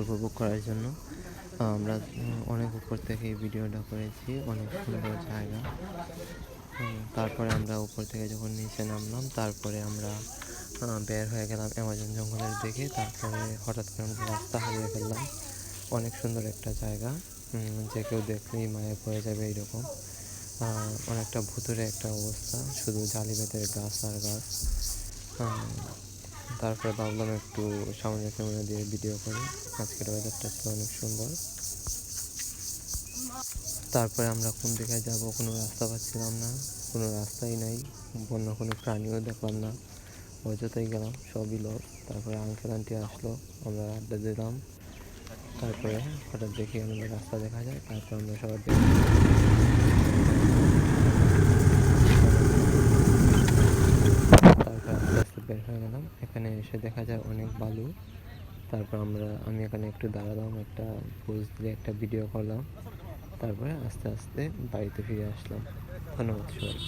উপভোগ করার জন্য। আমরা অনেক উপর থেকে এই ভিডিওটা করেছি, অনেক সুন্দর জায়গা। তারপরে আমরা উপর থেকে যখন নিচে নামলাম, তারপরে আমরা বের হয়ে গেলাম অ্যামাজন জঙ্গলের দিকে। তারপরে হঠাৎ করে আমরা রাস্তা হারিয়ে ফেললাম। অনেক সুন্দর একটা জায়গা, যে কেউ দেখলেই মায়ায় পড়ে যাবে এইরকম। অনেকটা ভুতুড়ে একটা অবস্থা, শুধু জালি বেতের গাছ আর গাছ। তারপরে ভাবলাম একটু সামনের ক্যামেরা দিয়ে ভিডিও করি। আজকের ওয়েদারটা ছিল অনেক সুন্দর। তারপরে আমরা কোন দিকে যাব কোনো রাস্তা পাচ্ছিলাম না, কোনো রাস্তাই নাই, বন্য কোনো প্রাণীও দেখলাম না। অযথাই গেলাম, সবই লস। তারপরে আঙ্কেল আন্টি আসলো, আমরা আড্ডা দিলাম। তারপরে হঠাৎ দেখি আমাদের রাস্তা দেখা যায়, তারপর আমরা সবাই তারপর আস্তে আস্তে বের হয়ে গেলাম। এখানে এসে দেখা যায় অনেক বালু। তারপর আমি এখানে একটু দাঁড়ালাম, একটা পোজ দিয়ে একটা ভিডিও করলাম। তারপরে আস্তে আস্তে বাড়িতে ফিরে আসলাম। ধন্যবাদ সবাই।